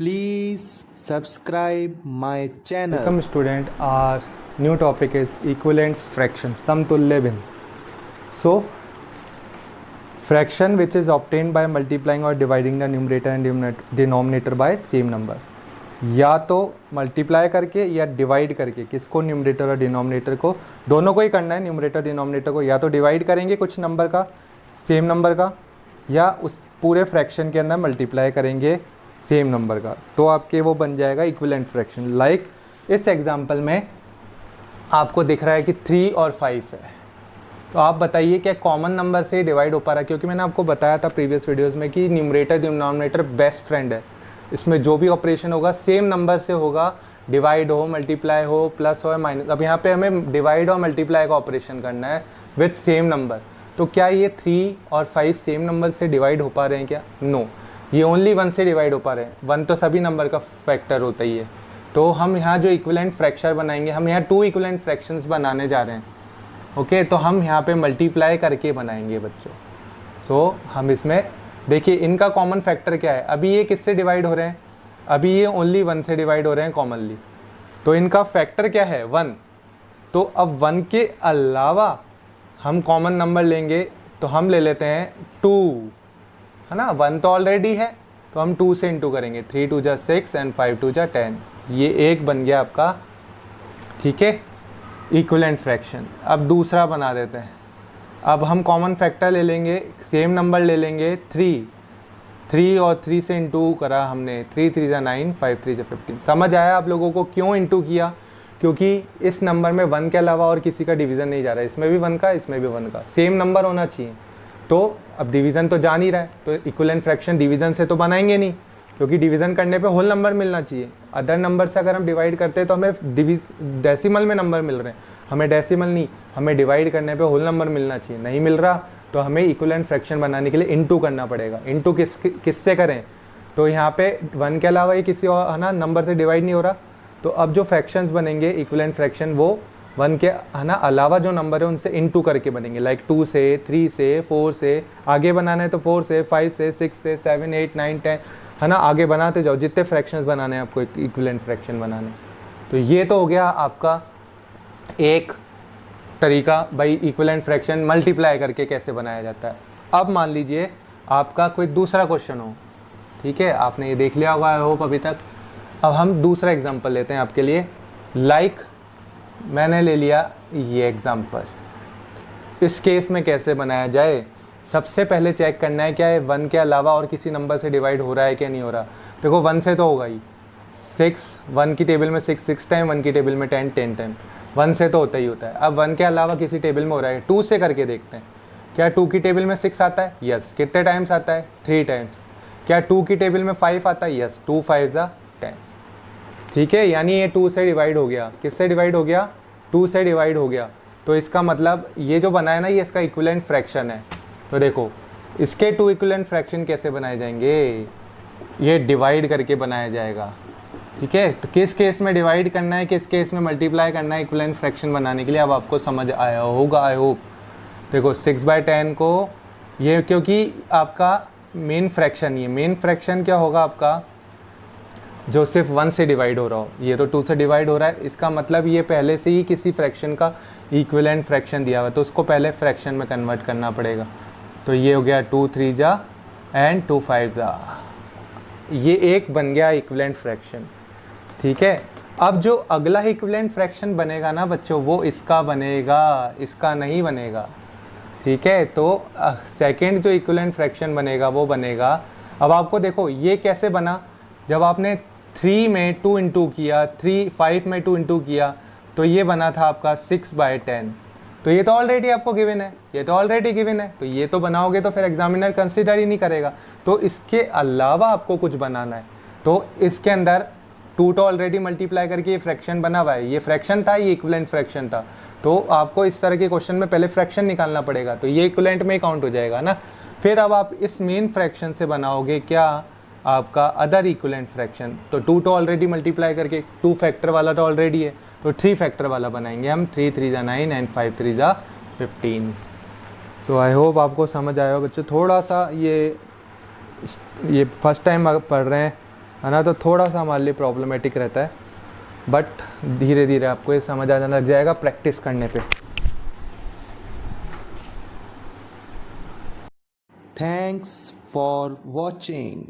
Please subscribe my channel. Welcome student. Our new topic is equivalent fraction, समतुल्य भिन्न. So fraction which is obtained by multiplying or dividing the numerator and denominator by same number. या तो multiply करके या divide करके, किसको, numerator और denominator को, दोनों को ही करना है. न्यूमरेटर डिनोमिनेटर को या तो डिवाइड करेंगे कुछ नंबर का, सेम नंबर का, या उस पूरे फ्रैक्शन के अंदर मल्टीप्लाई करेंगे सेम नंबर का, तो आपके वो बन जाएगा इक्विवेलेंट फ्रैक्शन. लाइक इस एग्जांपल में आपको दिख रहा है कि 3 और 5 है, तो आप बताइए क्या कॉमन नंबर से डिवाइड हो पा रहा है? क्योंकि मैंने आपको बताया था प्रीवियस वीडियोस में कि न्यूमरेटर डिनोमिनेटर बेस्ट फ्रेंड है. इसमें जो भी ऑपरेशन होगा सेम नंबर से होगा, डिवाइड हो, मल्टीप्लाई हो, प्लस हो या माइनस. अब यहाँ पे हमें डिवाइड और मल्टीप्लाई का ऑपरेशन करना है विथ सेम नंबर. तो क्या ये 3 और 5 सेम नंबर से डिवाइड हो पा रहे हैं क्या? नो, ये ओनली 1 से डिवाइड हो पा रहे हैं. 1 तो सभी नंबर का फैक्टर होता ही है. तो हम यहाँ जो इक्विवेलेंट फ्रैक्शन बनाएंगे, हम यहाँ 2 इक्विवेलेंट फ्रैक्शंस बनाने जा रहे हैं. ओके, तो हम यहाँ पे मल्टीप्लाई करके बनाएंगे बच्चों. सो हम इसमें देखिए इनका कॉमन फैक्टर क्या है. अभी ये किससे डिवाइड हो रहे हैं? अभी ये ओनली 1 से डिवाइड हो रहे हैं कॉमनली. तो इनका फैक्टर क्या है? 1. तो अब 1 के अलावा हम कॉमन नंबर लेंगे, तो हम ले लेते हैं 2, है ना. 1 तो ऑलरेडी है, तो हम 2 से इंटू करेंगे. 3 2 जा 6 एंड 5 2 जा 10. ये एक बन गया आपका, ठीक है, इक्विवेलेंट फ्रैक्शन. अब दूसरा बना देते हैं. अब हम कॉमन फैक्टर ले लेंगे, सेम नंबर ले लेंगे 3 और 3 से इंटू करा हमने. 3 3 जा 9, 5 3 जा 15. समझ आया आप लोगों को क्यों इंटू किया? क्योंकि इस नंबर में 1 के अलावा और किसी का डिवीज़न नहीं जा रहा है. इसमें भी 1 का, इसमें भी 1 का, सेम नंबर होना चाहिए. तो अब डिवीज़न तो जा नहीं रहा है, तो इक्विवेलेंट फ्रैक्शन डिवीज़न से तो बनाएंगे नहीं, क्योंकि डिवीज़न करने पे होल नंबर मिलना चाहिए. अदर नंबर से अगर हम डिवाइड करते हैं तो हमें डेसिमल में नंबर मिल रहे हैं, हमें डेसिमल नहीं, हमें डिवाइड करने पे होल नंबर मिलना चाहिए. नहीं मिल रहा तो हमें इक्विवेलेंट फ्रैक्शन बनाने के लिए इनटू करना पड़ेगा. इनटू किससे करें? तो यहाँ पे 1 के अलावा ये किसी और, है ना, नंबर से डिवाइड नहीं हो रहा. तो अब जो फ्रैक्शंस बनेंगे इक्विवेलेंट फ्रैक्शन, वो 1 के, है ना, अलावा जो नंबर है उनसे इनटू करके बनेंगे. लाइक 2 से, 3 से, 4 से, आगे बनाना है तो 4 से, 5 से, 6 से, 7 8 9 10, है ना, आगे बनाते जाओ. जितने फ्रैक्शंस बनाने हैं आपको इक्विवेलेंट फ्रैक्शन बनाने. तो ये तो हो गया आपका एक तरीका, भाई इक्विवेलेंट फ्रैक्शन मल्टीप्लाई करके कैसे बनाया जाता है. अब मान लीजिए आपका कोई दूसरा क्वेश्चन हो, ठीक है, आपने ये देख लिया होगा आई होप अभी तक. अब हम दूसरा एग्जांपल लेते हैं आपके लिए. लाइक मैंने ले लिया ये एग्जांपल. इस केस में कैसे बनाया जाए? सबसे पहले चेक करना है क्या है 1 के अलावा और किसी नंबर से डिवाइड हो रहा है क्या नहीं हो रहा. देखो 1 से तो होगा ही. 6, 1 की टेबल में 6 टाइम, 1 की टेबल में 10 टाइम. 1 से तो होता ही होता है. अब 1 के अलावा किसी टेबल में हो रहा है, 2 से करके देखते हैं. क्या 2 की टेबल में 6 आता है? यस. कितने टाइम्स आता है? 3 टाइम्स. क्या 2 की टेबल में 5 आता है? यस. 2 5 जा 10. ठीक है, यानी ये 2 से डिवाइड हो गया. किससे डिवाइड हो गया? 2 से डिवाइड हो गया. तो इसका मतलब ये जो बनाया ना, ये इसका इक्विवेलेंट फ्रैक्शन है. तो देखो इसके 2 इक्विवेलेंट फ्रैक्शन कैसे बनाए जाएंगे? ये डिवाइड करके बनाया जाएगा. ठीक है, तो किस केस में डिवाइड करना है, किस केस में मल्टीप्लाई करना है इक्विवेलेंट फ्रैक्शन बनाने के लिए, अब आपको समझ आया होगा आई होप. देखो 6/10 को ये, क्योंकि आपका मेन फ्रैक्शन, ये मेन फ्रैक्शन क्या होगा आपका, जो सिर्फ 1 से डिवाइड हो रहा हो. ये तो 2 से डिवाइड हो रहा है, इसका मतलब ये पहले से ही किसी फ्रैक्शन का इक्विवेलेंट फ्रैक्शन दिया हुआ है, तो उसको पहले फ्रैक्शन में कन्वर्ट करना पड़ेगा. तो ये हो गया 2 3 जा एंड 2 5 जा. ये एक बन गया इक्विवेलेंट फ्रैक्शन. ठीक है, अब जो अगला इक्विवेलेंट फ्रैक्शन बनेगा ना बच्चों, वो इसका बनेगा, इसका नहीं बनेगा. ठीक है, तो सेकंड जो इक्विवेलेंट फ्रैक्शन बनेगा वो बनेगा. अब आपको देखो ये कैसे बना, जब आपने 3 में 2 इंटू किया, 5 में 2 इंटू किया, तो ये बना था आपका 6/10. तो ये तो ऑलरेडी आपको गिवन है, ये तो ऑलरेडी गिवन है, तो ये तो बनाओगे तो फिर एग्जामिनर कंसिडर ही नहीं करेगा. तो इसके अलावा आपको कुछ बनाना है. तो इसके अंदर 2 तो ऑलरेडी मल्टीप्लाई करके ये फ्रैक्शन बना हुआ है, ये फ्रैक्शन था, ये इक्विवेलेंट फ्रैक्शन था. तो आपको इस तरह के क्वेश्चन में पहले फ्रैक्शन निकालना पड़ेगा, तो ये इक्विवेलेंट में ही काउंट हो जाएगा ना. फिर अब आप इस मेन फ्रैक्शन से बनाओगे क्या, आपका अदर इक्विवेलेंट फ्रैक्शन. तो 2 तो ऑलरेडी मल्टीप्लाई करके, 2 फैक्टर वाला तो ऑलरेडी है, तो 3 फैक्टर वाला बनाएंगे हम. 3 3 जा 9 एंड 5 3 जा 15. सो आई होप आपको समझ आया हो बच्चों. थोड़ा सा ये फर्स्ट टाइम पढ़ रहे हैं है ना। तो थोड़ा सा हमारे लिए प्रॉब्लमेटिक रहता है, बट धीरे धीरे आपको ये समझ आने लग जाएगा प्रैक्टिस करने पे। Thanks for watching.